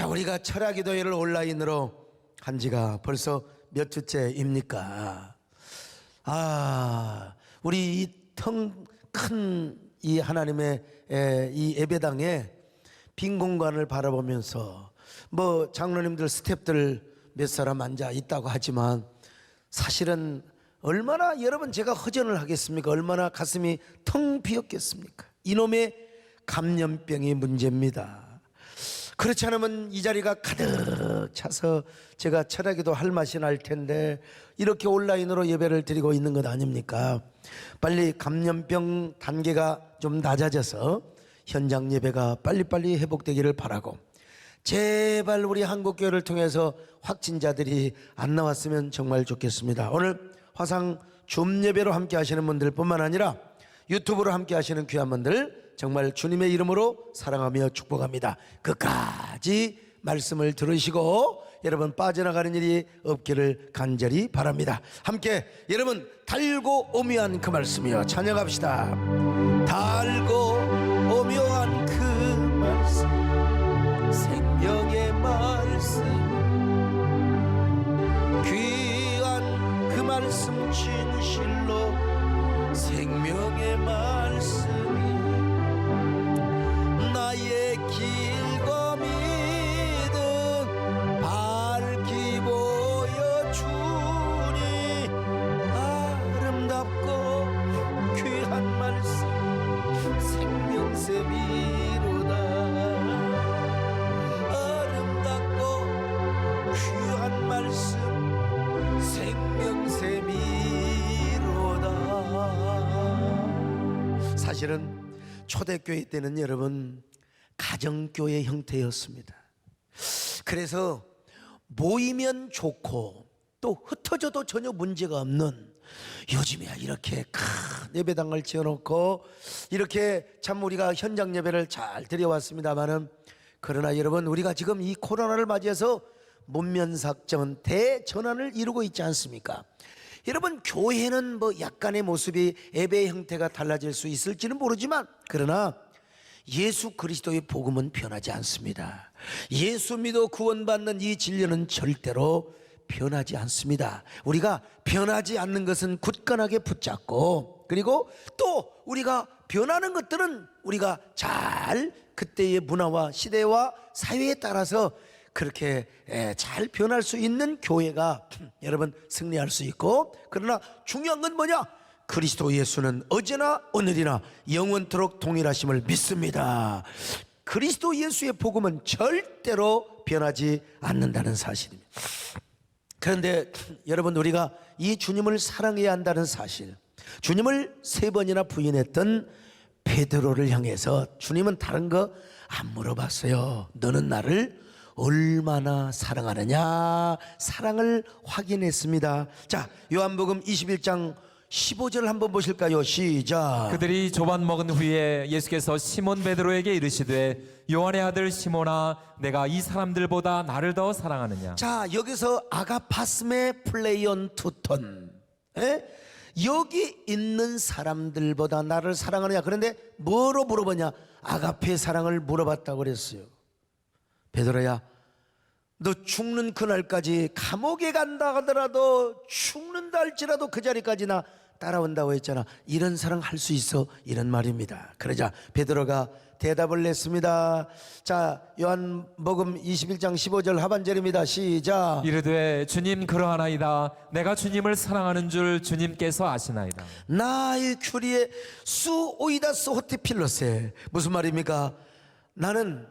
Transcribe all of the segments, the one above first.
자, 우리가 철야기도회를 온라인으로 한 지가 벌써 몇 주째입니까? 우리 이 큰 이 하나님의 이 예배당에 빈 공간을 바라보면서 뭐 장로님들 스태프들 몇 사람 앉아 있다고 하지만 사실은 얼마나 여러분 제가 허전을 하겠습니까? 얼마나 가슴이 텅 비었겠습니까? 이놈의 감염병이 문제입니다. 그렇지 않으면 이 자리가 가득 차서 제가 철야기도 할 맛이 날 텐데 이렇게 온라인으로 예배를 드리고 있는 것 아닙니까? 빨리 감염병 단계가 좀 낮아져서 현장 예배가 빨리빨리 회복되기를 바라고, 제발 우리 한국교회를 통해서 확진자들이 안 나왔으면 정말 좋겠습니다. 오늘 화상 줌 예배로 함께 하시는 분들 뿐만 아니라 유튜브로 함께 하시는 귀한 분들 정말 주님의 이름으로 사랑하며 축복합니다. 끝까지 말씀을 들으시고 여러분 빠져나가는 일이 없기를 간절히 바랍니다. 함께 여러분 달고 오묘한 그 말씀이요 찬양합시다. 달고 오묘한 그 말씀, 생명의 말씀, 귀한 그 말씀, 진실로 생명의 말씀이 나의 길과 믿음 밝히 보여주니 아름답고 귀한 말씀 생명샘이로다. 아름답고 귀한 말씀 생명샘이로다. 사실은 초대교회 때는 여러분 가정교회 형태였습니다. 그래서 모이면 좋고 또 흩어져도 전혀 문제가 없는, 요즘이야 이렇게 큰 예배당을 지어놓고 이렇게 참 우리가 현장 예배를 잘 드려왔습니다마는, 그러나 여러분 우리가 지금 이 코로나를 맞이해서 문면삭전 대전환을 이루고 있지 않습니까? 여러분 교회는 뭐 약간의 모습이 예배의 형태가 달라질 수 있을지는 모르지만, 그러나 예수 그리스도의 복음은 변하지 않습니다. 예수 믿어 구원받는 이 진리는 절대로 변하지 않습니다. 우리가 변하지 않는 것은 굳건하게 붙잡고, 그리고 또 우리가 변하는 것들은 우리가 잘 그때의 문화와 시대와 사회에 따라서 그렇게 잘 변할 수 있는 교회가 여러분 승리할 수 있고, 그러나 중요한 건 뭐냐? 그리스도 예수는 어제나 오늘이나 영원토록 동일하심을 믿습니다. 그리스도 예수의 복음은 절대로 변하지 않는다는 사실입니다. 그런데 여러분 우리가 이 주님을 사랑해야 한다는 사실, 주님을 3번이나 부인했던 베드로를 향해서 주님은 다른 거 안 물어봤어요. 너는 나를 얼마나 사랑하느냐? 사랑을 확인했습니다. 자, 요한복음 21장 15절 한번 보실까요? 시작. 그들이 조반 먹은 후에 예수께서 시몬 베드로에게 이르시되 요한의 아들 시몬아, 내가 이 사람들보다 나를 더 사랑하느냐? 자, 여기서 아가파스메 플레이온 투톤, 여기 있는 사람들보다 나를 사랑하느냐? 그런데 뭐로 물어보냐? 아가페 사랑을 물어봤다고 그랬어요. 베드로야, 너 죽는 그날까지 감옥에 간다 하더라도, 죽는다 할지라도 그 자리까지 나 따라온다고 했잖아. 이런 사랑 할 수 있어? 이런 말입니다. 그러자 베드로가 대답을 냈습니다. 자, 요한복음 21장 15절 하반절입니다. 시작. 이르되 주님 그러하나이다. 내가 주님을 사랑하는 줄 주님께서 아시나이다. 나의 큐리에 수 오이다스 호테필로세. 무슨 말입니까? 나는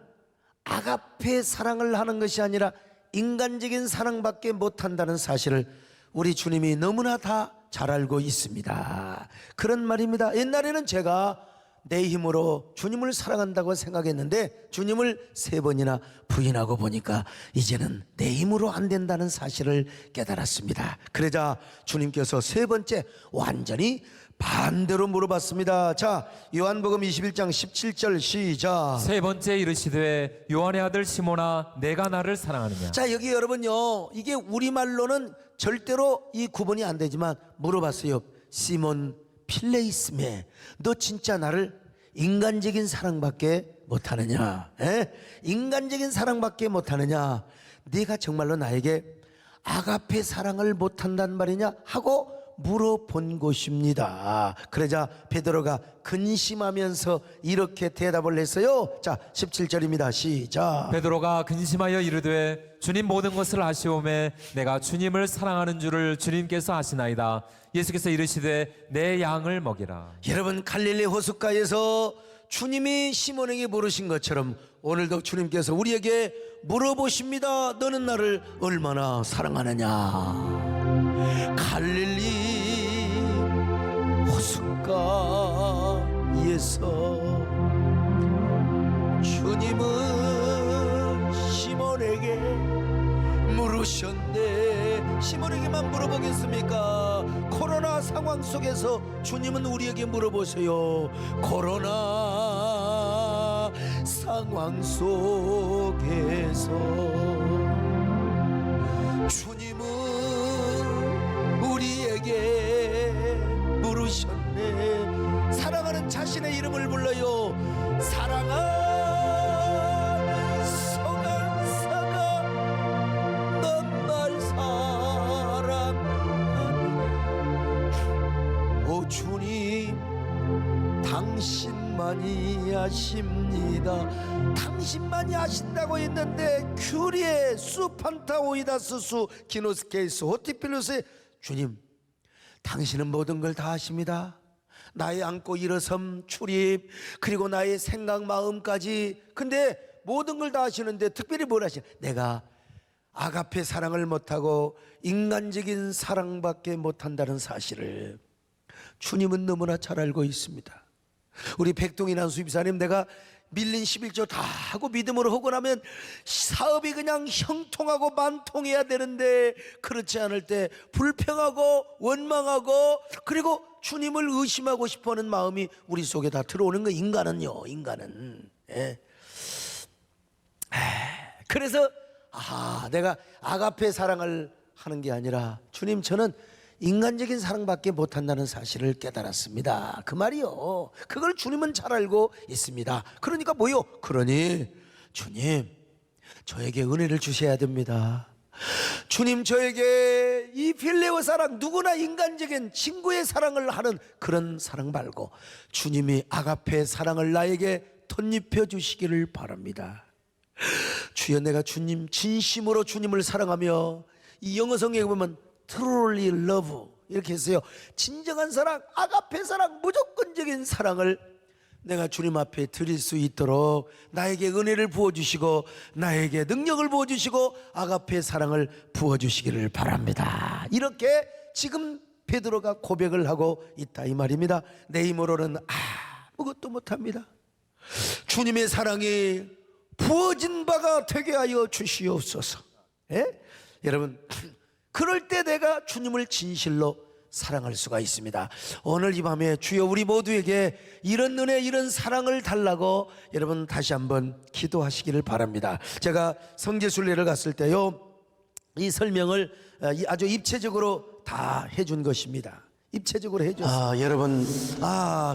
아가페 사랑을 하는 것이 아니라 인간적인 사랑밖에 못한다는 사실을 우리 주님이 너무나 다 잘 알고 있습니다. 그런 말입니다. 옛날에는 제가 내 힘으로 주님을 사랑한다고 생각했는데 주님을 3번이나 부인하고 보니까 이제는 내 힘으로 안 된다는 사실을 깨달았습니다. 그러자 주님께서 3번째 완전히 반대로 물어봤습니다. 자, 요한복음 21장 17절 시작. 3번째 이르시되 요한의 아들 시몬아, 내가 나를 사랑하느냐? 자, 여기 여러분요, 이게 우리말로는 절대로 이 구분이 안 되지만 물어봤어요. 시몬 필레이스메, 너 진짜 나를 인간적인 사랑밖에 못하느냐? 에? 인간적인 사랑밖에 못하느냐? 네가 정말로 나에게 아가페 사랑을 못한단 말이냐? 하고 물어본 것입니다. 그러자 베드로가 근심하면서 이렇게 대답을 했어요. 자, 17절입니다. 시작. 베드로가 근심하여 이르되 주님 모든 것을 아시오매 내가 주님을 사랑하는 줄을 주님께서 아시나이다. 예수께서 이르시되 내 양을 먹이라. 여러분, 갈릴리 호숫가에서 주님이 시몬에게 물으신 것처럼 오늘도 주님께서 우리에게 물어보십니다. 너는 나를 얼마나 사랑하느냐? 갈릴리 호숫가에서 주님은 시몬에게 물으셨네. 시몬에게만 물어보겠습니까? 코로나 상황 속에서 주님은 우리에게 물어보세요. 코로나 상황 속에서 주님은 우리에게 물으셨네. 사랑하는 자신의 이름을 불러요. 사랑한 서간사가 넌 날 사랑하느냐. 오 주님, 당신만이 아십니다. 당신만이 아신다고 했는데 큐리에 수판타 오이다스수 기노스케이스 호티필루스의 주님, 당신은 모든 걸 다 아십니다. 나의 안고 일어섬 출입, 그리고 나의 생각 마음까지. 근데 모든 걸 다 아시는데 특별히 뭘 아시냐? 내가 아가페 사랑을 못하고 인간적인 사랑밖에 못한다는 사실을 주님은 너무나 잘 알고 있습니다. 우리 백동이나 수입사님, 내가 밀린 11조 다 하고 믿음으로 하고 나면 사업이 그냥 형통하고 만통해야 되는데 그렇지 않을 때 불평하고 원망하고 그리고 주님을 의심하고 싶어하는 마음이 우리 속에 다 들어오는 거. 인간은요, 인간은. 예. 그래서 내가 아가페 사랑을 하는 게 아니라 주님, 저는 인간적인 사랑밖에 못한다는 사실을 깨달았습니다. 그 말이요. 그걸 주님은 잘 알고 있습니다. 그러니까 뭐요? 그러니 주님, 저에게 은혜를 주셔야 됩니다. 주님, 저에게 이 필레오 사랑, 누구나 인간적인 친구의 사랑을 하는 그런 사랑 말고 주님이 아가페 사랑을 나에게 덧입혀 주시기를 바랍니다. 주여, 내가 주님, 진심으로 주님을 사랑하며, 이 영어 성경에 보면 truly love 이렇게 했어요. 진정한 사랑, 아가페 사랑, 무조건적인 사랑을 내가 주님 앞에 드릴 수 있도록 나에게 은혜를 부어주시고 나에게 능력을 부어주시고 아가페 사랑을 부어주시기를 바랍니다. 이렇게 지금 베드로가 고백을 하고 있다 이 말입니다. 내 힘으로는 아무것도 못합니다. 주님의 사랑이 부어진 바가 되게 하여 주시옵소서. 예? 여러분, 그럴 때 내가 주님을 진실로 사랑할 수가 있습니다. 오늘 이 밤에 주여 우리 모두에게 이런 은혜, 이런 사랑을 달라고 여러분 다시 한번 기도하시기를 바랍니다. 제가 성지순례를 갔을 때요, 이 설명을 아주 입체적으로 다 해준 것입니다. 입체적으로 해줬어요. 여러분,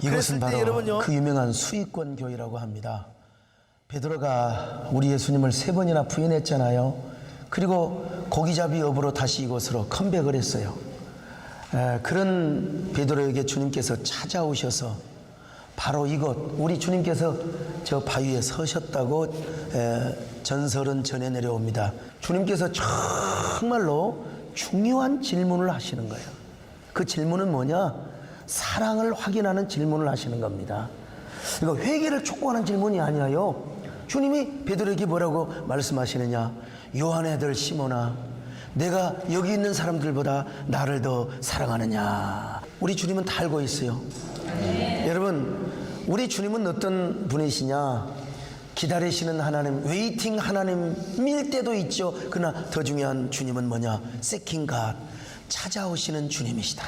이것은 바로 여러분요, 그 유명한 수익권 교회라고 합니다. 베드로가 우리 예수님을 3번이나 부인했잖아요. 그리고 고기잡이 업으로 다시 이곳으로 컴백을 했어요. 그런 베드로에게 주님께서 찾아오셔서 바로 이곳, 우리 주님께서 저 바위에 서셨다고 전설은 전해 내려옵니다. 주님께서 정말로 중요한 질문을 하시는 거예요. 그 질문은 뭐냐? 사랑을 확인하는 질문을 하시는 겁니다. 이거 회개를 촉구하는 질문이 아니에요. 주님이 베드로에게 뭐라고 말씀하시느냐? 요한의 아들 시몬아, 내가 여기 있는 사람들보다 나를 더 사랑하느냐? 우리 주님은 다 알고 있어요. 여러분, 우리 주님은 어떤 분이시냐? 기다리시는 하나님, 웨이팅 하나님일 때도 있죠. 그러나 더 중요한 주님은 뭐냐? 세킹 갓, 찾아오시는 주님이시다.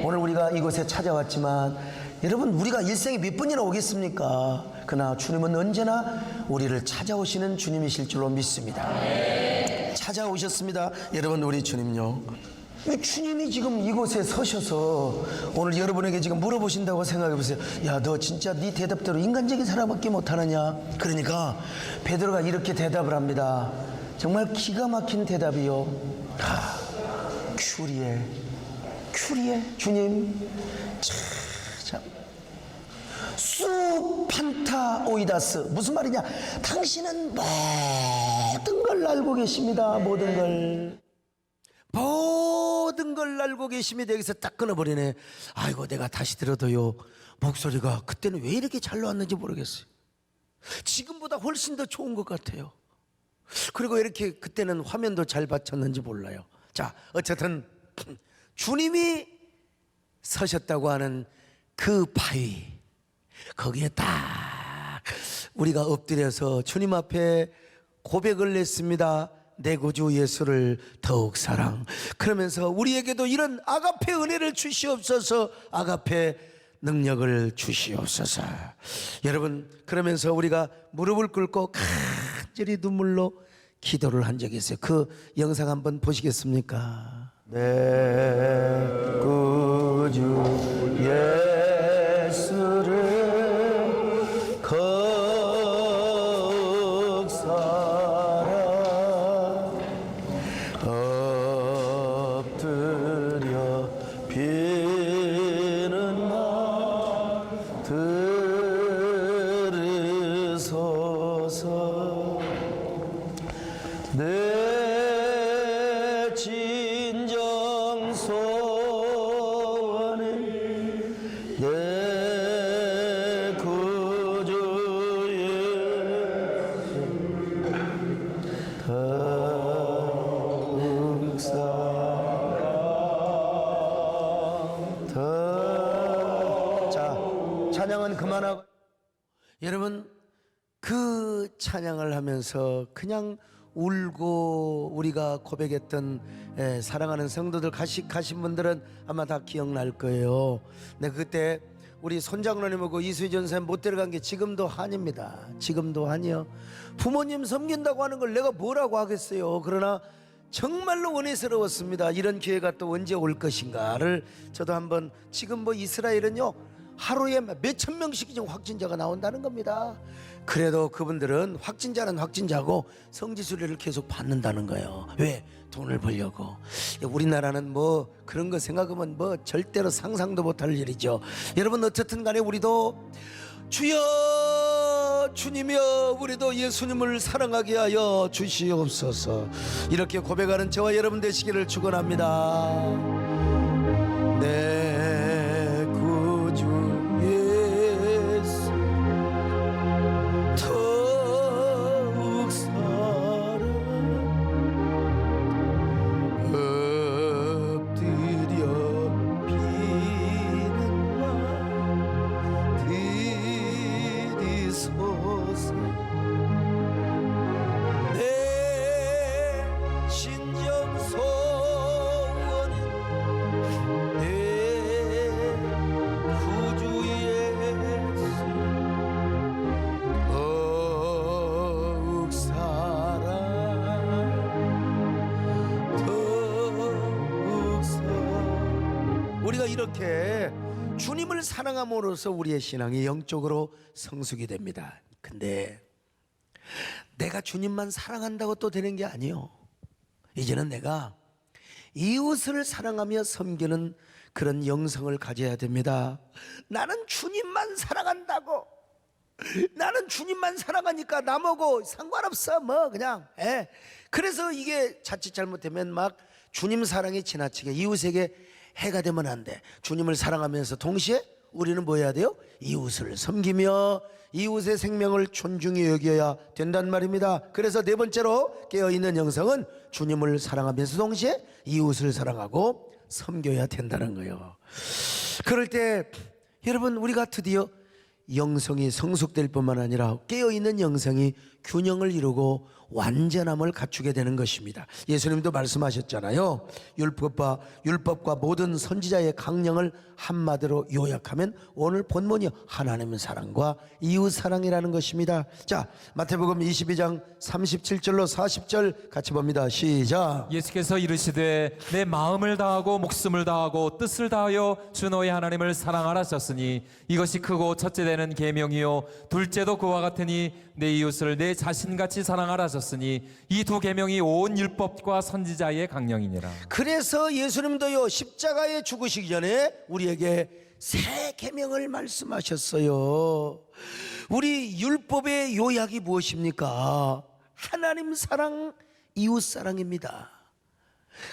오늘 우리가 이곳에 찾아왔지만 여러분, 우리가 일생에 몇 번이나 오겠습니까? 그러나 주님은 언제나 우리를 찾아오시는 주님이실 줄로 믿습니다. 찾아오셨습니다. 여러분, 우리 주님요, 이 주님이 지금 이곳에 서셔서 오늘 여러분에게 지금 물어보신다고 생각해 보세요. 야, 너 진짜 네 대답대로 인간적인 사람밖에 못하느냐? 그러니까 베드로가 이렇게 대답을 합니다. 정말 기가 막힌 대답이요. 큐리에 주님, 참 수판타오이다스, 무슨 말이냐? 당신은 모든 걸 알고 계십니다. 모든 걸 알고 계십니다. 여기서 딱 끊어버리네. 아이고, 내가 다시 들어도요, 목소리가 그때는 왜 이렇게 잘 나왔는지 모르겠어요. 지금보다 훨씬 더 좋은 것 같아요. 그리고 이렇게 그때는 화면도 잘 받쳤는지 몰라요. 자, 어쨌든 주님이 서셨다고 하는 그 바위, 거기에 딱 우리가 엎드려서 주님 앞에 고백을 했습니다. 내 구주 예수를 더욱 사랑. 그러면서 우리에게도 이런 아가페 은혜를 주시옵소서, 아가페 능력을 주시옵소서. 여러분, 그러면서 우리가 무릎을 꿇고 간절히 눈물로 기도를 한 적이 있어요. 그 영상 한번 보시겠습니까? 내 구주 예수를 더욱 사랑. 엎드려 비는 날 들으소서. 내 진정 소원은 내 구주 예수 더욱 사랑. 자, 찬양은 그만하고, 여러분, 그 찬양을 하면서 그냥 울고 우리가 고백했던 사랑하는 성도들 가신 분들은 아마 다 기억날 거예요. 근데 그때 우리 손장로님하고 이수희 전사님 못 데려간 게 지금도 한입니다. 지금도 한이요. 부모님 섬긴다고 하는 걸 내가 뭐라고 하겠어요. 그러나 정말로 원해스러웠습니다. 이런 기회가 또 언제 올 것인가를 저도 한번, 지금 뭐 이스라엘은요 하루에 몇천 명씩 지금 확진자가 나온다는 겁니다. 그래도 그분들은 확진자는 확진자고 성지순례를 계속 받는다는 거예요. 왜? 돈을 벌려고. 우리나라는 뭐 그런 거 생각하면 뭐 절대로 상상도 못할 일이죠. 여러분, 어쨌든 간에 우리도 주여 주님이여 우리도 예수님을 사랑하게 하여 주시옵소서, 이렇게 고백하는 저와 여러분 되시기를 축원합니다. 내 구주 예수 더욱 사랑. 엎드려 비는 날 들이소서. 내 진정 소원은 내 구주 예수 더욱 사랑. 더욱 사랑. 우리가 이렇게 주님을 사랑함으로써 우리의 신앙이 영적으로 성숙이 됩니다. 근데 내가 주님만 사랑한다고 또 되는 게 아니요. 이제는 내가 이웃을 사랑하며 섬기는 그런 영성을 가져야 됩니다. 나는 주님만 사랑한다고, 나는 주님만 사랑하니까 남하고 상관없어 뭐 그냥 그래서 이게 자칫 잘못되면 막 주님 사랑이 지나치게 이웃에게 해가 되면 안 돼. 주님을 사랑하면서 동시에 우리는 뭐 해야 돼요? 이웃을 섬기며 이웃의 생명을 존중히 여겨야 된단 말입니다. 그래서 네 번째로 깨어있는 영성은 주님을 사랑하면서 동시에 이웃을 사랑하고 섬겨야 된다는 거예요. 그럴 때 여러분, 우리가 드디어 영성이 성숙될 뿐만 아니라 깨어있는 영성이 균형을 이루고 완전함을 갖추게 되는 것입니다. 예수님도 말씀하셨잖아요. 율법과 모든 선지자의 강령을 한마디로 요약하면 오늘 본문이 하나님의 사랑과 이웃 사랑이라는 것입니다. 자, 마태복음 22장 37절로 40절 같이 봅니다. 시작. 예수께서 이르시되 내 마음을 다하고 목숨을 다하고 뜻을 다하여 주 너희 하나님을 사랑하라 하셨으니 이것이 크고 첫째 되는 계명이요 둘째도 그와 같으니 내 이웃을 내 자신같이 사랑하라 하셨으니 이 두 계명이 온 율법과 선지자의 강령이니라. 그래서 예수님도요 십자가에 죽으시기 전에 우리에게 새 계명을 말씀하셨어요. 우리 율법의 요약이 무엇입니까? 하나님 사랑, 이웃 사랑입니다.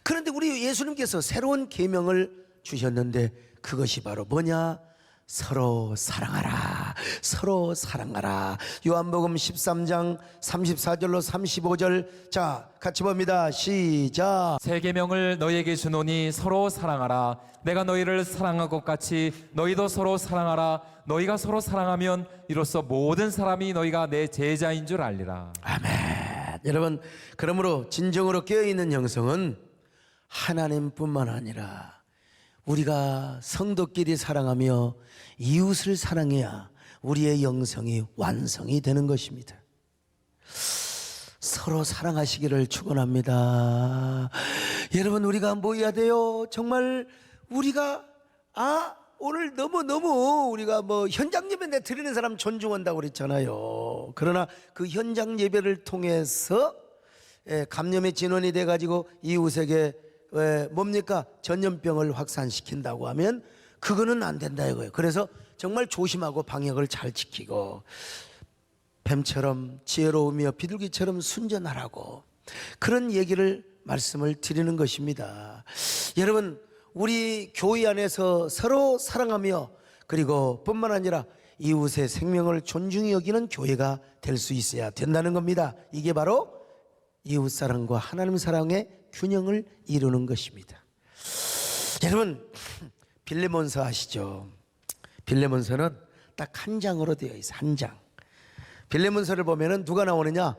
그런데 우리 예수님께서 새로운 계명을 주셨는데 그것이 바로 뭐냐? 서로 사랑하라, 서로 사랑하라. 요한복음 13장 34절로 35절 자 같이 봅니다. 시작. 새 계명을 너희에게 주노니 서로 사랑하라. 내가 너희를 사랑한 것 같이 너희도 서로 사랑하라. 너희가 서로 사랑하면 이로써 모든 사람이 너희가 내 제자인 줄 알리라. 아멘. 여러분, 그러므로 진정으로 깨어있는 영성은 하나님뿐만 아니라 우리가 성도끼리 사랑하며 이웃을 사랑해야 우리의 영성이 완성이 되는 것입니다. 서로 사랑하시기를 축원합니다. 여러분, 우리가 모여야 돼요. 정말 우리가 오늘 너무 우리가 현장 예배 내 드리는 사람 존중한다고 그랬잖아요. 그러나 그 현장 예배를 통해서 감염의 진원이 돼 가지고 이웃에게 뭡니까? 전염병을 확산시킨다고 하면 그거는 안 된다 이거예요. 그래서 정말 조심하고 방역을 잘 지키고 뱀처럼 지혜로우며 비둘기처럼 순전하라고 그런 얘기를 말씀을 드리는 것입니다. 여러분, 우리 교회 안에서 서로 사랑하며 그리고 뿐만 아니라 이웃의 생명을 존중히 여기는 교회가 될 수 있어야 된다는 겁니다. 이게 바로 이웃 사랑과 하나님 사랑의 균형을 이루는 것입니다. 여러분, 빌레몬서 아시죠? 빌레몬서는 딱 한 장으로 되어 있어요. 한 장. 빌레몬서를 보면은 누가 나오느냐?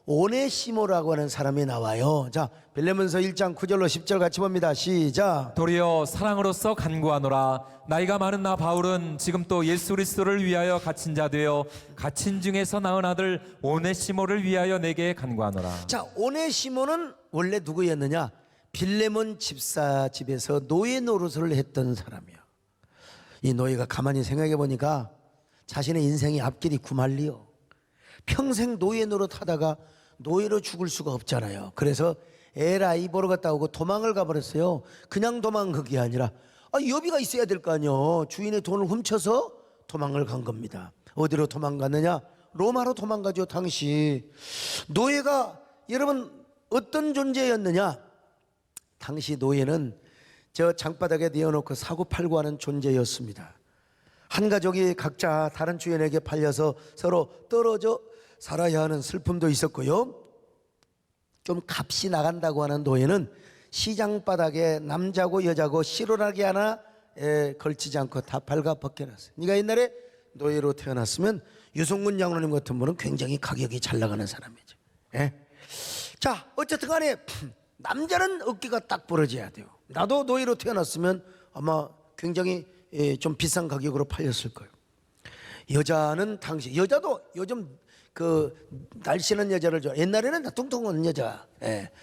오네시모라고 하는 사람이 나와요. 자, 빌레몬서 1장 9절로 10절 같이 봅니다. 시작. 도리어 사랑으로서 간구하노라. 나이가 많은 나 바울은 지금 또 예수 그리스도를 위하여 갇힌 자 되어 갇힌 중에서 낳은 아들 오네시모를 위하여 내게 간구하노라. 자, 오네시모는 원래 누구였느냐? 빌레몬 집사 집에서 노예 노릇을 했던 사람이요. 이 노예가 가만히 생각해 보니까 자신의 인생이 앞길이 구말리요. 평생 노예 노릇 하다가 노예로 죽을 수가 없잖아요. 그래서 에라이 보러 갔다 오고 도망을 가버렸어요. 그냥 도망간 게 아니라 여비가 있어야 될 거 아니에요. 주인의 돈을 훔쳐서 도망을 간 겁니다. 어디로 도망갔느냐? 로마로 도망가죠. 당시 노예가 여러분 어떤 존재였느냐? 당시 노예는 저 장바닥에 내어놓고 사고팔고 하는 존재였습니다. 한 가족이 각자 다른 주인에게 팔려서 서로 떨어져 살아야 하는 슬픔도 있었고요. 좀 값이 나간다고 하는 노예는 시장 바닥에 남자고 여자고 실오라기 하나 걸치지 않고 다 발가 벗겨놨어요. 네가 옛날에 노예로 태어났으면 유승문 장로님 같은 분은 굉장히 가격이 잘 나가는 사람이죠. 자, 어쨌든 간에 남자는 어깨가 딱 부러져야 돼요. 나도 노예로 태어났으면 아마 굉장히 좀 비싼 가격으로 팔렸을 거예요. 여자는 당시 여자도 요즘 그 날씬한 여자를 좋아. 옛날에는 뚱뚱한 여자.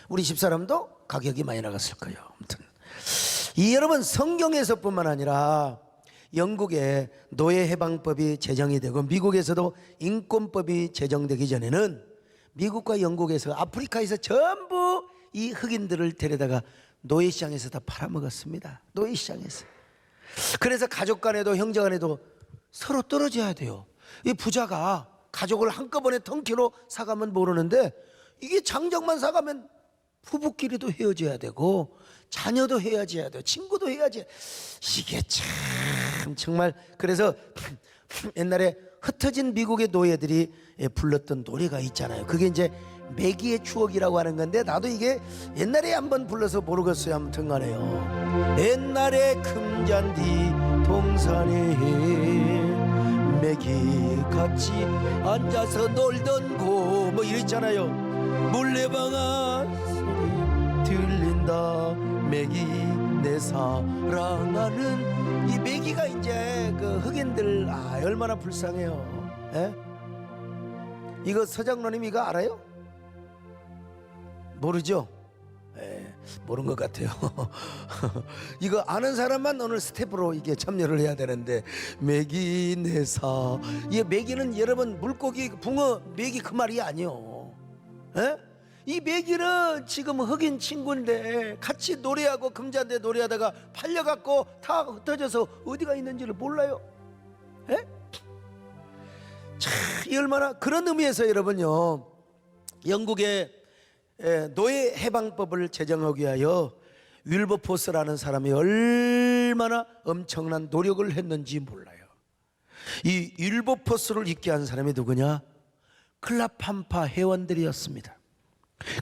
우리 집사람도 가격이 많이 나갔을 거예요. 아무튼 이 여러분 성경에서뿐만 아니라 영국에 노예 해방법이 제정이 되고 미국에서도 인권법이 제정되기 전에는 미국과 영국에서 아프리카에서 전부 이 흑인들을 데려다가 노예시장에서 다 팔아먹었습니다. 노예시장에서. 그래서 가족 간에도 형제 간에도 서로 떨어져야 돼요. 이 부자가 가족을 한꺼번에 덩키로 사가면 모르는데 이게 장작만 사가면 부부끼리도 헤어져야 되고 자녀도 헤어져야 돼요. 친구도 헤어져야 이게 참 정말 그래서 옛날에 흩어진 미국의 노예들이 불렀던 노래가 있잖아요. 그게 이제 매기의 추억이라고 하는 건데 나도 이게 옛날에 한번 불러서 모르겠어요. 아무튼 간에요. 옛날에 금잔디 동산에 매기 같이 앉아서 놀던 고 뭐 이랬잖아요. 물레방아 소리 들린다 매기 내 사랑하는 이 매기가 이제 그 흑인들 얼마나 불쌍해요. 에? 이거 서장로님 이거 알아요? 모르죠? 모르는 것 같아요. 이거 아는 사람만 오늘 스텝으로 이게 참여를 해야 되는데 메기 내사 이 메기는 여러분 물고기 붕어 메기 그 말이 아니요. 이 메기는 지금 흑인 친구인데 같이 노래하고 금잔대 노래하다가 팔려갖고 다 흩어져서 어디가 있는지를 몰라요. 참 이 얼마나 그런 의미에서 여러분요 영국의 노예 해방법을 제정하기 위하여 윌버포스라는 사람이 얼마나 엄청난 노력을 했는지 몰라요. 이 윌버포스를 있게 한 사람이 누구냐? 클라팜파 회원들이었습니다.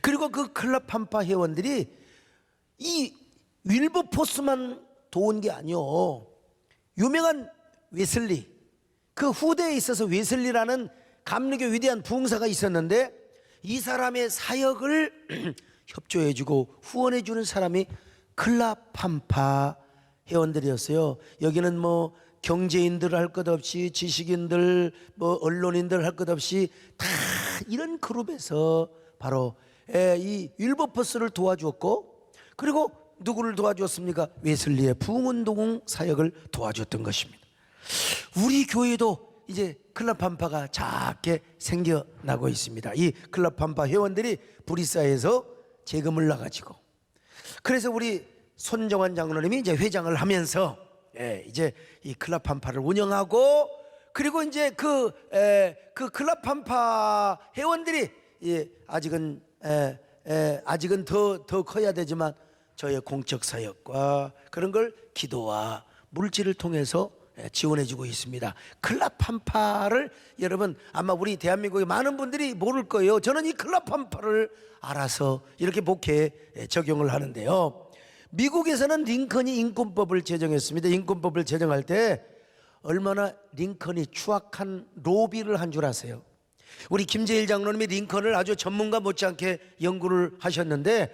그리고 그 클라팜파 회원들이 이 윌버포스만 도운 게 아니요, 유명한 웨슬리, 그 후대에 있어서 웨슬리라는 감리교 위대한 부흥사가 있었는데 이 사람의 사역을 협조해주고 후원해주는 사람이 클라팜파 회원들이었어요. 여기는 뭐 경제인들 할 것 없이 지식인들 뭐 언론인들 할 것 없이 다 이런 그룹에서 바로 이 윌버포스를 도와주었고, 그리고 누구를 도와주었습니까? 웨슬리의 부흥운동 사역을 도와줬던 것입니다. 우리 교회도 이제 클라팜파가 작게 생겨나고 있습니다. 이 클라팜파 회원들이 브리사에서 재금을 나가지고, 그래서 우리 손정환 장로님이 이제 회장을 하면서 이제 이 클라팜파를 운영하고, 그리고 이제 그 클라팜파 회원들이 아직은 더 커야 되지만 저의 공적 사역과 그런 걸 기도와 물질을 통해서 지원해주고 있습니다. 클라팜파를 여러분 아마 우리 대한민국의 많은 분들이 모를 거예요. 저는 이 클라팜파를 알아서 이렇게 목회에 적용을 하는데요. 미국에서는 링컨이 인권법을 제정했습니다. 인권법을 제정할 때 얼마나 링컨이 추악한 로비를 한 줄 아세요? 우리 김재일 장로님이 링컨을 아주 전문가 못지않게 연구를 하셨는데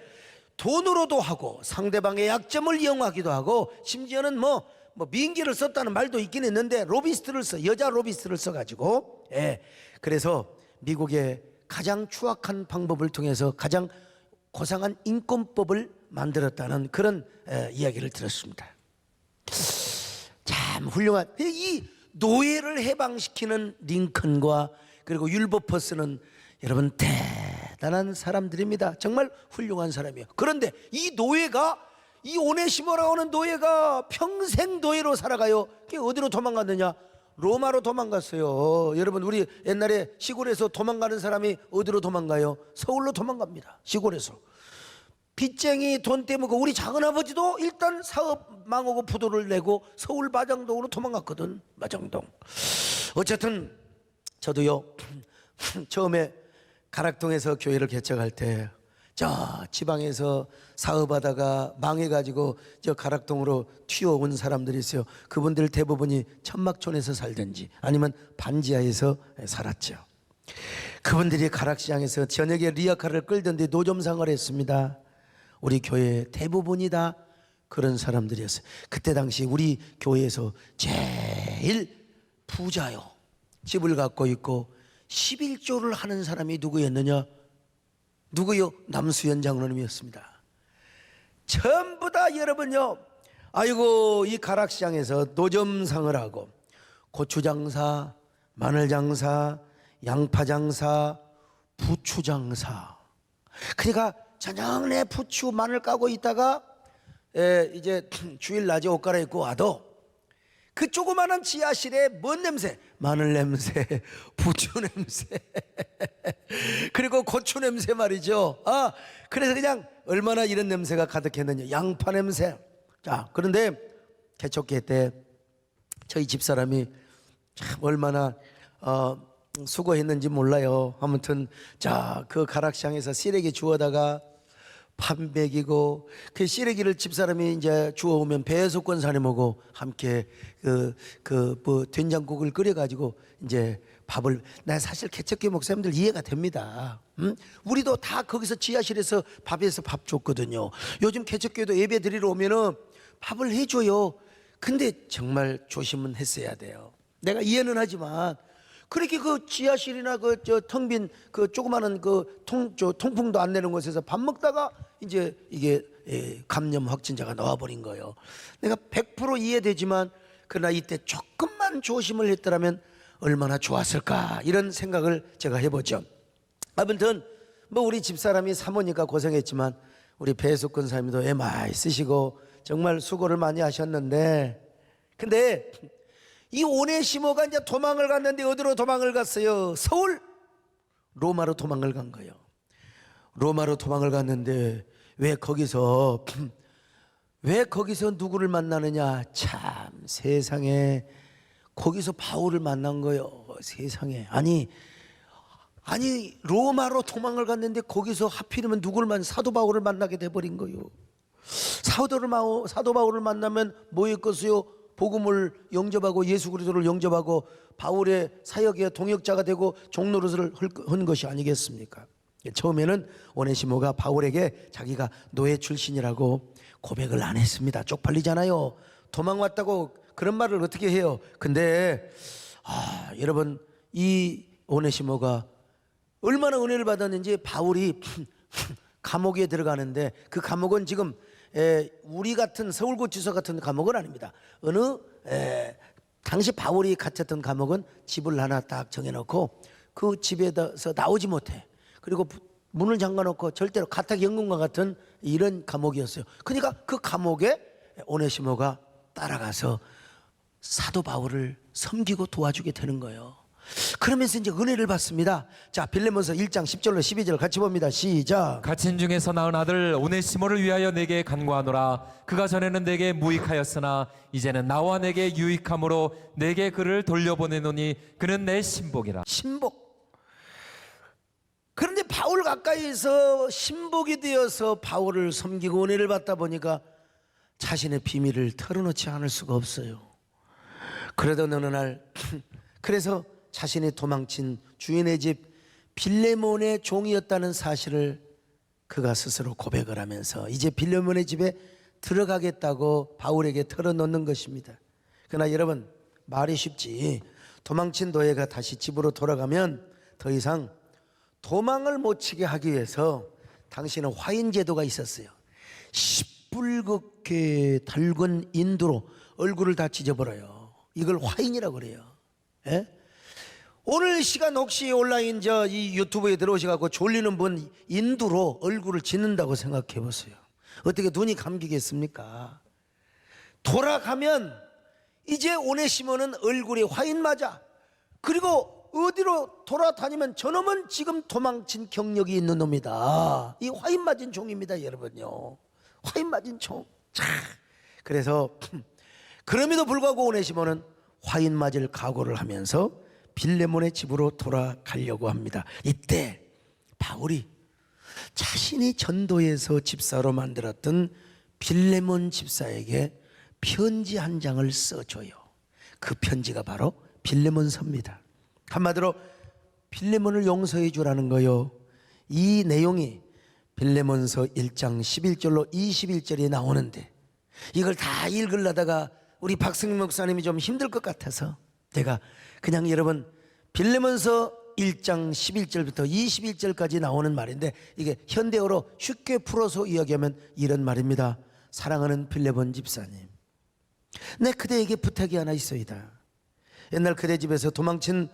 돈으로도 하고 상대방의 약점을 이용하기도 하고 심지어는 뭐 민기를 썼다는 말도 있긴 했는데 여자 로비스트를 써가지고 그래서 미국의 가장 추악한 방법을 통해서 가장 고상한 인권법을 만들었다는 그런 이야기를 들었습니다. 참 훌륭한 이 노예를 해방시키는 링컨과 그리고 율버퍼스는 여러분 대단한 사람들입니다. 정말 훌륭한 사람이에요. 그런데 이 노예가, 이 오네시모라고 하는 노예가 평생 노예로 살아가요. 그게 어디로 도망갔느냐? 로마로 도망갔어요. 여러분 우리 옛날에 시골에서 도망가는 사람이 어디로 도망가요? 서울로 도망갑니다. 시골에서 빚쟁이 돈 때문에 우리 작은아버지도 일단 사업 망하고 부도를 내고 서울 마장동으로 도망갔거든. 마장동. 어쨌든 저도요 처음에 가락동에서 교회를 개척할 때 저 지방에서 사업하다가 망해가지고 저 가락동으로 튀어온 사람들이 있어요. 그분들 대부분이 천막촌에서 살든지 아니면 반지하에서 살았죠. 그분들이 가락시장에서 저녁에 리어카를 끌던데 노점상을 했습니다. 우리 교회 대부분이 다 그런 사람들이었어요. 그때 당시 우리 교회에서 제일 부자요, 집을 갖고 있고 11조를 하는 사람이 누구였느냐? 누구요? 남수현 장로님이었습니다. 전부 다 여러분요, 아이고 이 가락시장에서 노점상을 하고 고추장사, 마늘장사, 양파장사, 부추장사. 그러니까 저녁 내 부추 마늘 까고 있다가 이제 주일 낮에 옷 갈아입고 와도 그 조그마한 지하실에 뭔 냄새? 마늘 냄새, 부추 냄새, 그리고 고추 냄새 말이죠. 그래서 그냥 얼마나 이런 냄새가 가득했느냐. 양파 냄새. 자, 그런데 개척기 때 저희 집사람이 참 얼마나 수고했는지 몰라요. 아무튼 자, 그 가락시장에서 쓰레기 주워다가 밥 먹이고 그 시래기를 집사람이 이제 주워오면 배에서 권사님하고 함께 뭐 된장국을 끓여가지고 이제 밥을, 나 사실 개척교회 목사님들 이해가 됩니다. 우리도 다 거기서 지하실에서 밥에서 밥 줬거든요. 요즘 개척교회도 예배 드리러 오면은 밥을 해줘요. 근데 정말 조심은 했어야 돼요. 내가 이해는 하지만 그렇게 그 지하실이나 그 저 텅 빈 그 조그마한 그 통풍도 안 내는 곳에서 밥 먹다가 이제 이게 감염 확진자가 나와버린 거예요. 내가 100% 이해되지만 그러나 이때 조금만 조심을 했더라면 얼마나 좋았을까, 이런 생각을 제가 해보죠. 아무튼 뭐 우리 집사람이 사모니까 고생했지만 우리 배숙 권사님도 애 많이 쓰시고 정말 수고를 많이 하셨는데, 근데 이 오네시모가 이제 도망을 갔는데 어디로 도망을 갔어요? 서울? 로마로 도망을 간 거예요. 로마로 도망을 갔는데 왜 거기서 누구를 만나느냐? 참 세상에 거기서 바울을 만난 거예요. 세상에. 아니 로마로 도망을 갔는데 거기서 하필이면 누구를 사도 바울을 만나게 돼버린 거예요. 사도 바울을 만나면 뭐였겠어요? 복음을 영접하고 예수 그리스도를 영접하고 바울의 사역의 동역자가 되고 종노릇을 한 것이 아니겠습니까? 처음에는 오네시모가 바울에게 자기가 노예 출신이라고 고백을 안 했습니다. 쪽팔리잖아요. 도망왔다고 그런 말을 어떻게 해요? 근데 여러분, 이 오네시모가 얼마나 은혜를 받았는지, 바울이 감옥에 들어가는데 그 감옥은 지금 우리 같은 서울구치소 같은 감옥은 아닙니다. 당시 바울이 갇혔던 감옥은 집을 하나 딱 정해놓고 그 집에서 나오지 못해. 그리고 문을 잠가놓고 절대로 가택연금과 같은 이런 감옥이었어요. 그러니까 그 감옥에 오네시모가 따라가서 사도 바울을 섬기고 도와주게 되는 거예요. 그러면서 이제 은혜를 받습니다. 자, 빌레몬서 1장 10절로 12절 같이 봅니다. 시작. 갇힌 중에서 낳은 아들 오네시모를 위하여 내게 간구하노라. 그가 전에는 내게 무익하였으나 이제는 나와 내게 유익함으로 내게 그를 돌려보내노니 그는 내 신복이라. 신복. 그런데 바울 가까이서 신복이 되어서 바울을 섬기고 은혜를 받다 보니까 자신의 비밀을 털어놓지 않을 수가 없어요. 그러던 어느 날 그래서 자신이 도망친 주인의 집 빌레몬의 종이었다는 사실을 그가 스스로 고백을 하면서 이제 빌레몬의 집에 들어가겠다고 바울에게 털어놓는 것입니다. 그러나 여러분, 말이 쉽지. 도망친 노예가 다시 집으로 돌아가면 더 이상 도망을 못 치게 하기 위해서 당시에는 화인 제도가 있었어요. 시뻘겋게 달군 인두로 얼굴을 다 찢어버려요. 이걸 화인이라고 그래요. 예? 오늘 시간 혹시 온라인 이 유튜브에 들어오셔가지고 졸리는 분 인두로 얼굴을 짓는다고 생각해 보세요. 어떻게 눈이 감기겠습니까? 돌아가면 이제 오네시모는 얼굴이 화인 맞아. 그리고 어디로 돌아다니면 저놈은 지금 도망친 경력이 있는 놈이다. 이 화인 맞은 종입니다, 여러분요. 화인 맞은 종. 자, 그래서 그럼에도 불구하고 오네시모는 화인 맞을 각오를 하면서 빌레몬의 집으로 돌아가려고 합니다. 이때 바울이 자신이 전도에서 집사로 만들었던 빌레몬 집사에게 편지 한 장을 써줘요. 그 편지가 바로 빌레몬서입니다. 한마디로 빌레몬을 용서해 주라는 거요. 이 내용이 빌레몬서 1장 11절로 21절에 나오는데 이걸 다 읽으려다가 우리 박승민 목사님이 좀 힘들 것 같아서 제가 그냥 여러분 빌레몬서 1장 11절부터 21절까지 나오는 말인데 이게 현대어로 쉽게 풀어서 이야기하면 이런 말입니다. 사랑하는 빌레몬 집사님, 내 그대에게 부탁이 하나 있어이다. 옛날 그대 집에서 도망친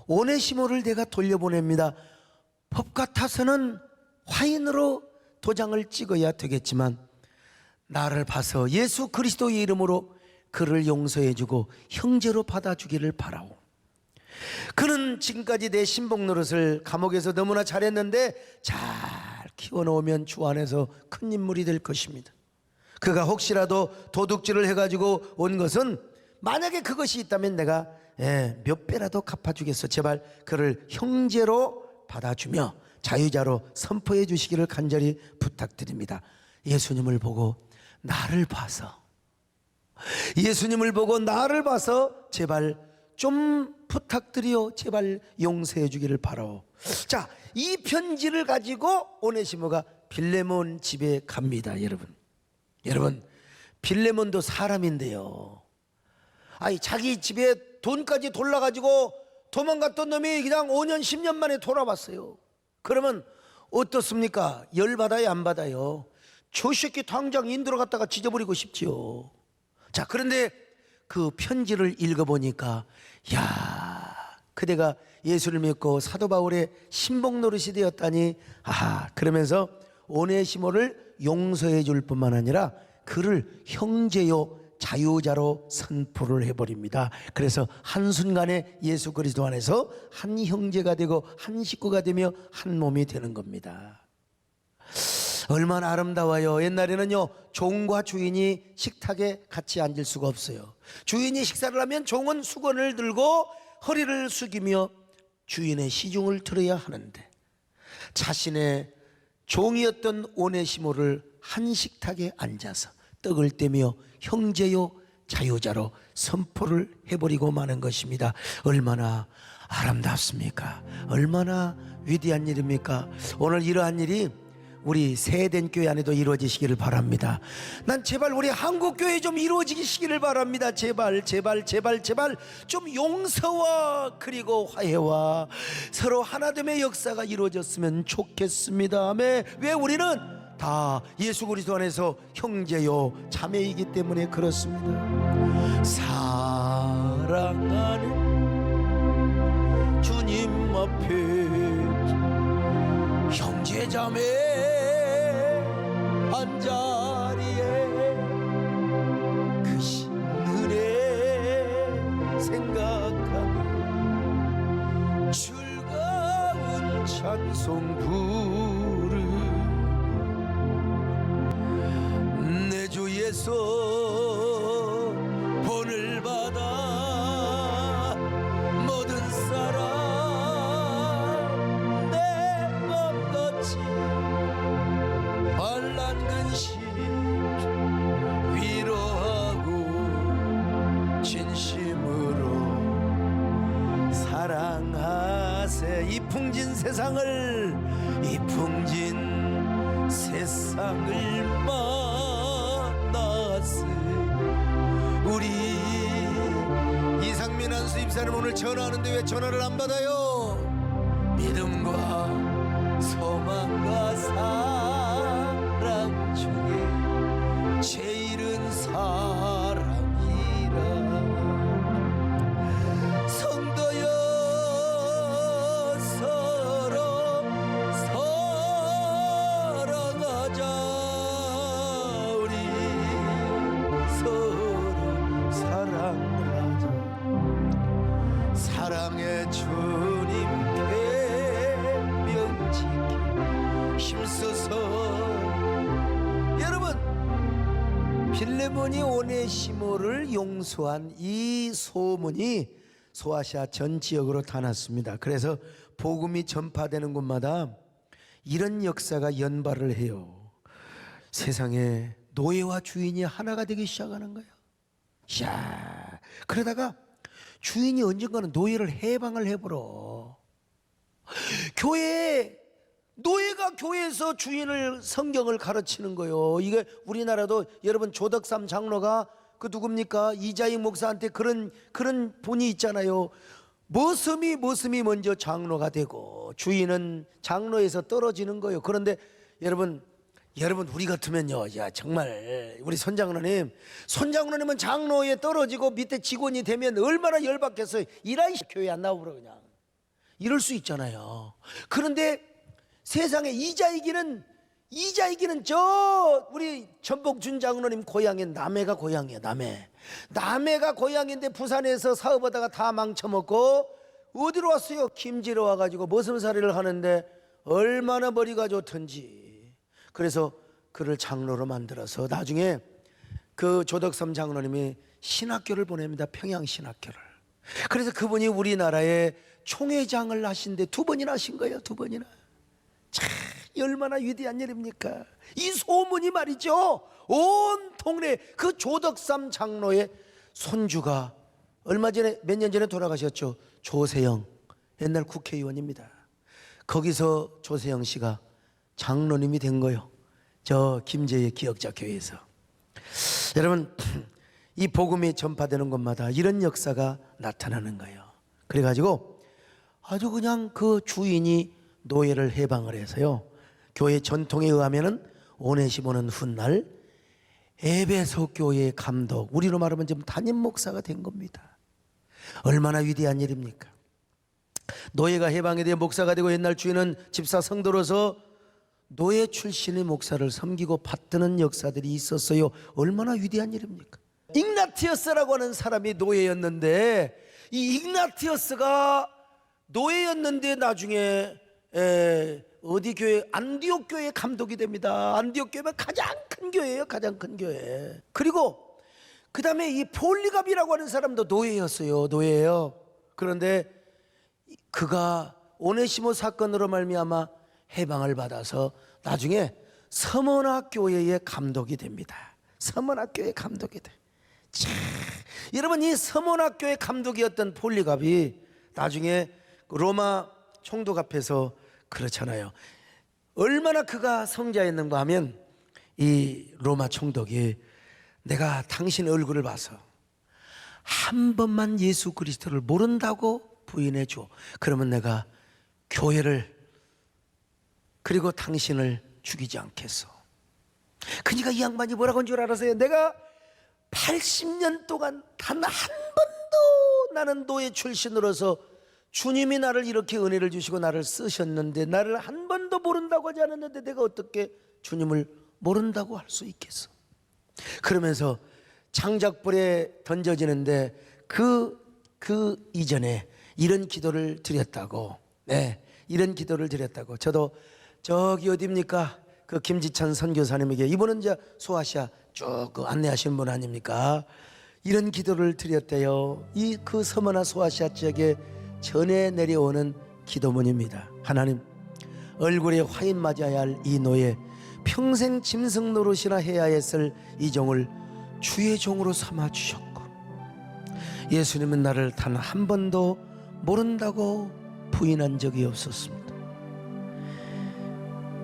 오네시모를 내가 돌려보냅니다. 법 같아서는 화인으로 도장을 찍어야 되겠지만 나를 봐서 예수 그리스도의 이름으로 그를 용서해주고 형제로 받아주기를 바라오. 그는 지금까지 내 신복 노릇을 감옥에서 너무나 잘했는데 잘 키워놓으면 주 안에서 큰 인물이 될 것입니다. 그가 혹시라도 도둑질을 해가지고 온 것은 만약에 그것이 있다면 내가 몇 배라도 갚아주겠어. 제발 그를 형제로 받아주며 자유자로 선포해 주시기를 간절히 부탁드립니다. 예수님을 보고 나를 봐서, 예수님을 보고 나를 봐서 제발 좀 부탁드려, 제발 용서해 주기를 바라오. 자, 이 편지를 가지고 오네시모가 빌레몬 집에 갑니다. 여러분 빌레몬도 사람인데요, 아니 자기 집에 돈까지 돌라가지고 도망갔던 놈이 그냥 5년 10년 만에 돌아왔어요. 그러면 어떻습니까? 열받아요, 안 받아요? 저 새끼 당장 인도로 갔다가 지져버리고 싶지요. 자, 그런데 그 편지를 읽어보니까, 야, 그대가 예수를 믿고 사도 바울의 신복 노릇이 되었다니, 아하, 그러면서 오네시모를 용서해 줄 뿐만 아니라 그를 형제요 자유자로 선포를 해버립니다. 그래서 한순간에 예수 그리스도 안에서 한 형제가 되고 한 식구가 되며 한 몸이 되는 겁니다. 얼마나 아름다워요. 옛날에는요, 종과 주인이 식탁에 같이 앉을 수가 없어요. 주인이 식사를 하면 종은 수건을 들고 허리를 숙이며 주인의 시중을 들어야 하는데, 자신의 종이었던 오네시모를 한 식탁에 앉아서 떡을 떼며 형제요 자유자로 선포를 해버리고 마는 것입니다. 얼마나 아름답습니까? 얼마나 위대한 일입니까? 오늘 이러한 일이 우리 세덴 교회 안에도 이루어지시기를 바랍니다. 난 제발 우리 한국 교회 좀 이루어지시기를 바랍니다. 제발 좀 용서와 그리고 화해와 서로 하나됨의 역사가 이루어졌으면 좋겠습니다. 왜 우리는 다 예수 그리스도 안에서 형제요 자매이기 때문에 그렇습니다. 사랑하는 주님 앞에 형제 자매 한자리에 그 신은혜 생각하며 즐거운 찬송 부르 내 주 예수 본을 받아 모든 사람 내 맘같이 반란 근심 위로하고 진심으로 사랑하세. 이 풍진 세상을 만났세. 우리 이상민 한수 입사님 오늘 전화하는데 왜 전화를 안 받아요? 믿음과 소망과 사랑 중에 제일은 사랑이라. 성도여 서로 사랑하자. 우리 서로 사랑하자. 사랑의 주님께 명지키 힘써서. 여러분, 빌레몬이 오네시모를 용서한 이 소문이 소아시아 전 지역으로 다 났습니다. 그래서 복음이 전파되는 곳마다 이런 역사가 연발을 해요. 세상에 노예와 주인이 하나가 되기 시작하는 거예요. 이야, 그러다가 주인이 언젠가는 노예를 해방을 해버려. 노예가 교회에서 주인을 성경을 가르치는 거예요. 이게 우리나라도 여러분 조덕삼 장로가 그 누굽니까? 이자익 목사한테 그런 분이 있잖아요. 머슴이 먼저 장로가 되고 주인은 장로에서 떨어지는 거예요. 그런데 여러분 우리 같으면요, 야 정말 우리 손장로님은 장로에 떨어지고 밑에 직원이 되면 얼마나 열받겠어요. 이라이 교회 안 나오고 그냥 이럴 수 있잖아요. 그런데 세상에 이자익이는 저 우리 전복준 장로님 고향인 남해가 고향이에요. 남해가 고향인데 부산에서 사업하다가 다 망쳐먹고 어디로 왔어요? 김제로 와가지고 머슴살이를 하는데 얼마나 머리가 좋던지. 그래서 그를 장로로 만들어서 나중에 그 조덕삼 장로님이 신학교를 보냅니다. 평양신학교를. 그래서 그분이 우리나라의 총회장을 하신데 2번이나 하신 거예요. 2번이나. 이 얼마나 위대한 일입니까? 이 소문이 말이죠, 온 동네 그 조덕삼 장로의 손주가 얼마 전에, 몇 년 전에 돌아가셨죠. 조세영, 옛날 국회의원입니다. 거기서 조세영 씨가 장로님이 된 거요, 저 김제의 기억자 교회에서. 여러분, 이 복음이 전파되는 곳마다 이런 역사가 나타나는 거예요. 그래가지고 아주 그냥 그 주인이 노예를 해방을 해서요, 교회 전통에 의하면은 오네시모는 훗날 에베소 교회의 감독, 우리로 말하면 지금 담임 목사가 된 겁니다. 얼마나 위대한 일입니까? 노예가 해방이 되어 목사가 되고, 옛날 주인은 집사 성도로서 노예 출신의 목사를 섬기고 받드는 역사들이 있었어요. 얼마나 위대한 일입니까? ig나티어스라고 하는 사람이 노예였는데, 이 ig나티어스가 노예였는데 나중에 어디 교회, 안디옥 교회 감독이 됩니다. 안디옥 교회가 가장 큰 교회예요, 가장 큰 교회. 그리고 그 다음에 이 폴리갑이라고 하는 사람도 노예였어요, 노예예요. 그런데 그가 오네시모 사건으로 말미암아 해방을 받아서 나중에 서머나 교회의 감독이 됩니다. 서머나 교회 감독이 돼. 자, 여러분, 이 서머나 교회 감독이었던 폴리갑이 나중에 로마 총독 앞에서 그렇잖아요. 얼마나 그가 성자였는가 하면, 이 로마 총독이 내가 당신 얼굴을 봐서 한 번만 예수 그리스도를 모른다고 부인해 줘. 그러면 내가 교회를, 그리고 당신을 죽이지 않겠어. 그러니까 이 양반이 뭐라고 한 줄 알아서요? 내가 80년 동안 단 한 번도 나는 노예 출신으로서 주님이 나를 이렇게 은혜를 주시고 나를 쓰셨는데, 나를 한 번도 모른다고 하지 않았는데 내가 어떻게 주님을 모른다고 할 수 있겠어? 그러면서 장작불에 던져지는데 그 이전에 이런 기도를 드렸다고, 네, 이런 기도를 드렸다고. 저도 저기 어디입니까? 그 김지찬 선교사님에게, 이분은 이제 소아시아 쭉 안내하시는 분 아닙니까? 이런 기도를 드렸대요. 이 그 서머나 소아시아 지역에 전해 내려오는 기도문입니다. 하나님, 얼굴에 화인 맞아야 할 이 노예, 평생 짐승 노릇이나 해야 했을 이 종을 주의 종으로 삼아 주셨고, 예수님은 나를 단 한 번도 모른다고 부인한 적이 없었습니다.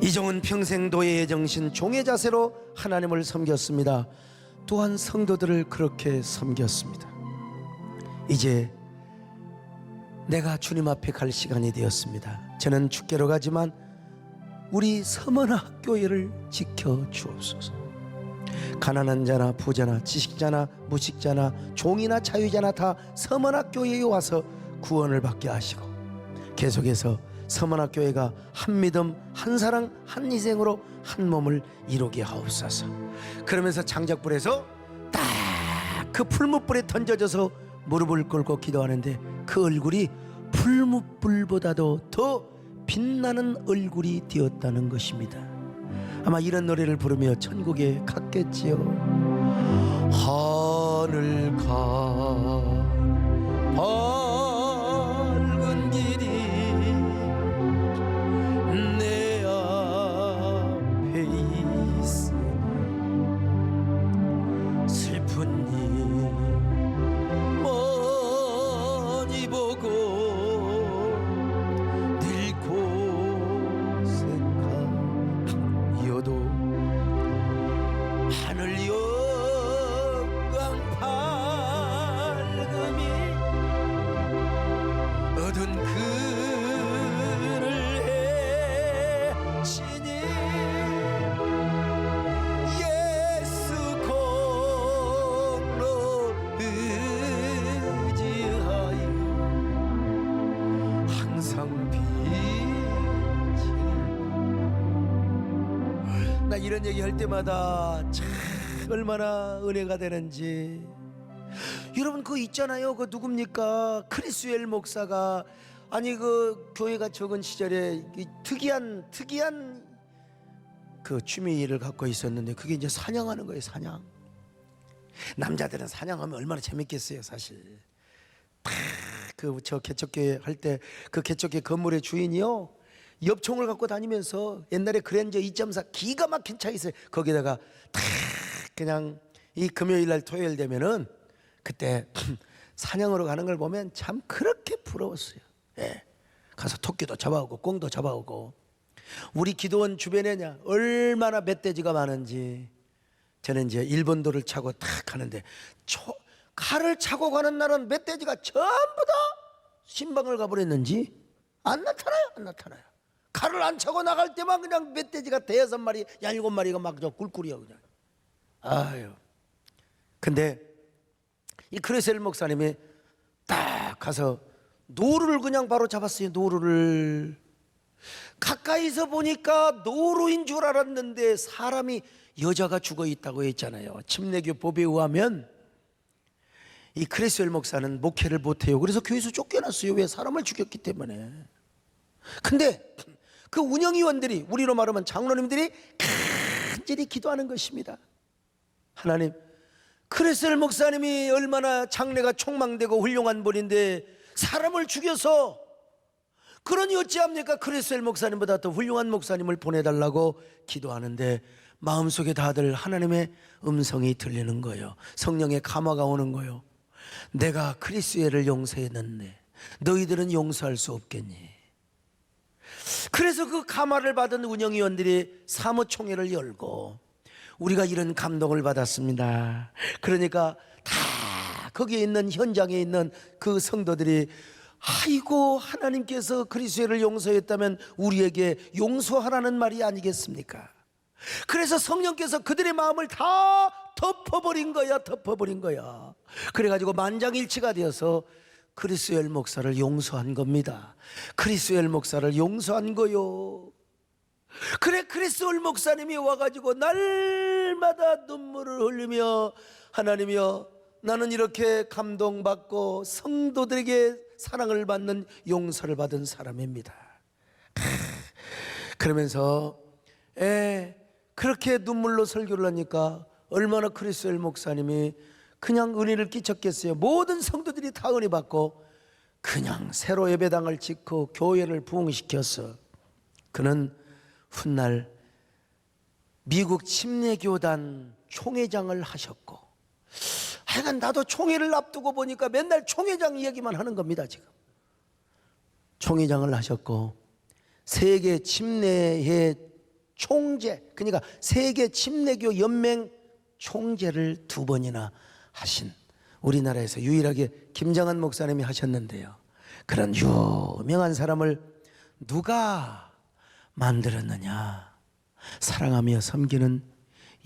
이 종은 평생 노예의 정신, 종의 자세로 하나님을 섬겼습니다. 또한 성도들을 그렇게 섬겼습니다. 이제 내가 주님 앞에 갈 시간이 되었습니다. 저는 죽게로 가지만 우리 서머나 교회를 지켜 주옵소서. 가난한 자나 부자나 지식자나 무식자나 종이나 자유자나 다 서머나 교회에 와서 구원을 받게 하시고, 계속해서 서머나 교회가 한 믿음, 한 사랑, 한 희생으로 한 몸을 이루게 하옵소서. 그러면서 장작불에서 딱 그 풀무불에 던져져서 무릎을 꿇고 기도하는데, 그 얼굴이 풀무불보다도 더 빛나는 얼굴이 되었다는 것입니다. 아마 이런 노래를 부르며 천국에 갔겠지요. 하늘가 밝은 길이 내 앞에 있으니 슬픈 일 많이 보고 늘 고생하여도 하늘 영광 밝음이 어두운 그를 해치니 예수 공로 의지하여 항상 빛이. 나 이런 얘기 할 때마다 참 얼마나 은혜가 되는지. 여러분, 그 있잖아요, 그 누굽니까? 크리스웰 목사가, 아니 그 교회가 적은 시절에 이 특이한 그 취미를 갖고 있었는데, 그게 이제 사냥하는 거예요, 사냥. 남자들은 사냥하면 얼마나 재밌겠어요, 사실. 그 저 개척교회 할 때 그 개척교회 건물의 주인이요, 엽총을 갖고 다니면서 옛날에 그랜저 2.4 기가 막힌 차 있어요. 거기다가 탁 그냥 이 금요일 날 토요일 되면은 그때 사냥으로 가는 걸 보면 참 그렇게 부러웠어요. 예. 가서 토끼도 잡아오고 꽁도 잡아오고 우리 기도원 주변에냐 얼마나 멧돼지가 많은지 저는 이제 일본도를 차고 탁 가는데 칼을 차고 가는 날은 멧돼지가 전부 다 신방을 가버렸는지 안 나타나요. 칼을 안 차고 나갈 때만 그냥 멧돼지가 5-6마리, 7마리가 막 저 꿀꿀이야 그냥. 아유. 근데 이 크레셀 목사님이 딱 가서 노루를 그냥 바로 잡았어요. 노루를 가까이서 보니까 노루인 줄 알았는데 사람이 여자가 죽어 있다고 했잖아요. 침례교 법에 의하면 이 크레셀 목사는 목회를 못해요. 그래서 교회에서 쫓겨났어요. 왜? 사람을 죽였기 때문에. 근데 그 운영위원들이, 우리로 말하면 장로님들이 간절히 기도하는 것입니다. 하나님, 크레셀 목사님이 얼마나 장래가 촉망되고 훌륭한 분인데 사람을 죽여서, 그러니 어찌합니까? 크레셀 목사님보다 더 훌륭한 목사님을 보내달라고 기도하는데 마음속에 다들 하나님의 음성이 들리는 거예요. 성령의 감화가 오는 거예요. 내가 크리스엘을 용서했는데 너희들은 용서할 수 없겠니? 그래서 그 감화를 받은 운영위원들이 사무총회를 열고 우리가 이런 감동을 받았습니다. 그러니까 다 거기에 있는, 현장에 있는 그 성도들이 아이고, 하나님께서 그리스도를 용서했다면 우리에게 용서하라는 말이 아니겠습니까? 그래서 성령께서 그들의 마음을 다 덮어버린 거야. 그래가지고 만장일치가 되어서 크리스엘 목사를 용서한 겁니다. 크리스엘 목사를 용서한 거요. 그래, 크리스엘 목사님이 와가지고 날마다 눈물을 흘리며 하나님이여, 나는 이렇게 감동받고 성도들에게 사랑을 받는 용서를 받은 사람입니다. 그러면서 그렇게 눈물로 설교를 하니까 얼마나 크리스엘 목사님이 그냥 은혜를 끼쳤겠어요. 모든 성도들이 다 은혜 받고 그냥 새로 예배당을 짓고 교회를 부흥시켰어. 그는 훗날 미국 침례교단 총회장을 하셨고, 하여간 나도 총회를 앞두고 보니까 맨날 총회장 이야기만 하는 겁니다. 지금 총회장을 하셨고 세계 침례회 총재, 그러니까 세계 침례교 연맹 총재를 2번이나 하신, 우리나라에서 유일하게 김장한 목사님이 하셨는데요. 그런 유명한 사람을 누가 만들었느냐? 사랑하며 섬기는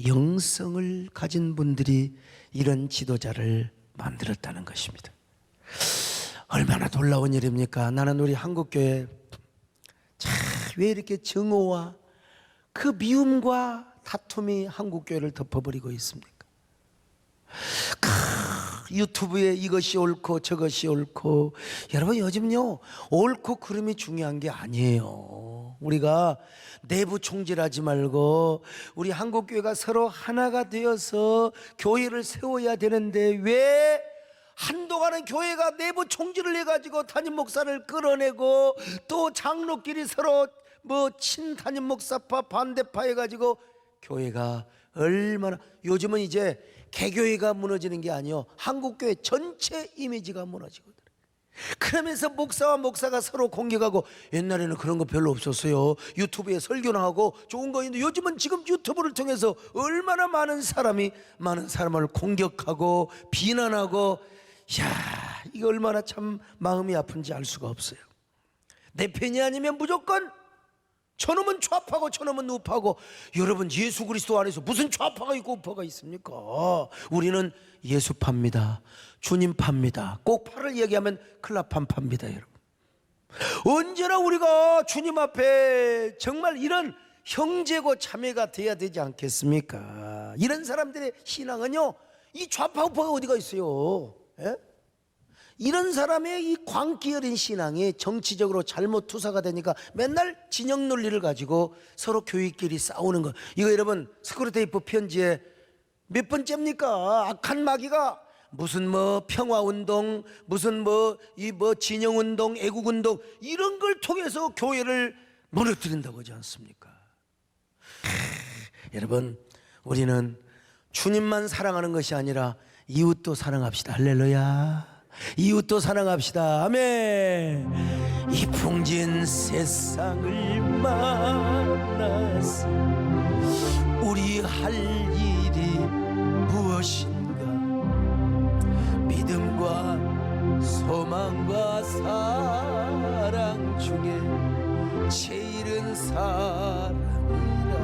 영성을 가진 분들이 이런 지도자를 만들었다는 것입니다. 얼마나 놀라운 일입니까? 나는 우리 한국교회 왜 이렇게 증오와 그 미움과 다툼이 한국교회를 덮어버리고 있습니까? 유튜브에 이것이 옳고 저것이 옳고, 여러분 요즘요 옳고 그름이 중요한 게 아니에요. 우리가 내부 총질하지 말고 우리 한국교회가 서로 하나가 되어서 교회를 세워야 되는데 왜 한동안은 교회가 내부 총질을 해가지고 담임 목사를 끌어내고 또 장로끼리 서로 친담임 목사파 반대파 해가지고 교회가 얼마나, 요즘은 이제 개교회가 무너지는 게 아니요, 한국교회 전체 이미지가 무너지거든. 그러면서 목사와 목사가 서로 공격하고, 옛날에는 그런 거 별로 없었어요. 유튜브에 설교나 하고 좋은 거 있는데 요즘은 지금 유튜브를 통해서 얼마나 많은 사람을 공격하고 비난하고, 야, 이거 얼마나 참 마음이 아픈지 알 수가 없어요. 내 편이 아니면 무조건 저놈은 좌파고 저놈은 우파고. 여러분, 예수 그리스도 안에서 무슨 좌파가 있고 우파가 있습니까? 우리는 예수파입니다. 주님파입니다. 꼭 파를 얘기하면 클라판파입니다. 여러분, 언제나 우리가 주님 앞에 정말 이런 형제고 자매가 돼야 되지 않겠습니까? 이런 사람들의 신앙은요, 이 좌파 우파가 어디가 있어요? 이런 사람의 이 광기 어린 신앙이 정치적으로 잘못 투사가 되니까 맨날 진영 논리를 가지고 서로 교회끼리 싸우는 거. 이거 여러분, 스크루테이프 편지에 몇 번째입니까? 악한 마귀가 무슨 평화운동, 무슨 진영운동, 애국운동, 이런 걸 통해서 교회를 무너뜨린다고 하지 않습니까? 여러분, 우리는 주님만 사랑하는 것이 아니라 이웃도 사랑합시다. 할렐루야. 이웃도 사랑합시다. 아멘. 이 풍진 세상을 만나서 우리 할 일이 무엇인가? 믿음과 소망과 사랑 중에 제일은 사랑이라.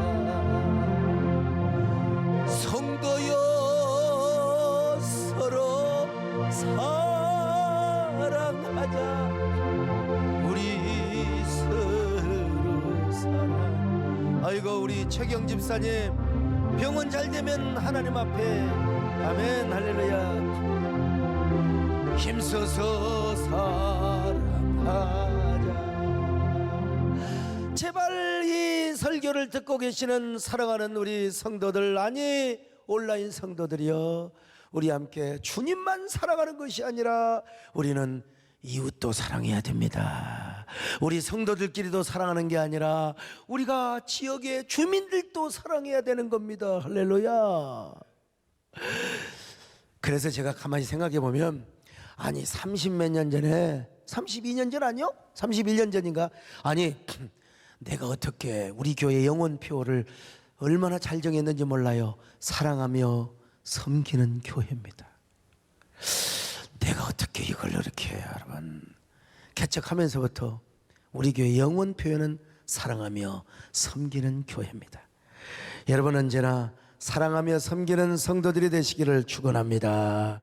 성도여 서로 사랑하자. 우리 서로 사랑. 아이고, 우리 최경 집사님 병원 잘 되면 하나님 앞에 아멘 할렐루야 힘써서 사랑하자. 제발 이 설교를 듣고 계시는 사랑하는 우리 성도들, 아니 온라인 성도들이여, 우리 함께 주님만 사랑하는 것이 아니라 우리는 이웃도 사랑해야 됩니다. 우리 성도들끼리도 사랑하는 게 아니라 우리가 지역의 주민들도 사랑해야 되는 겁니다. 할렐루야. 그래서 제가 가만히 생각해 보면, 아니 30몇 년 전에, 32년 전 아니요? 31년 전인가? 아니 내가 어떻게 우리 교회 영혼표를 얼마나 잘 정했는지 몰라요. 사랑하며 섬기는 교회입니다. 내가 어떻게 이걸 이렇게 여러분 개척하면서부터 우리 교회 영혼표현은 사랑하며 섬기는 교회입니다. 여러분 언제나 사랑하며 섬기는 성도들이 되시기를 축원합니다.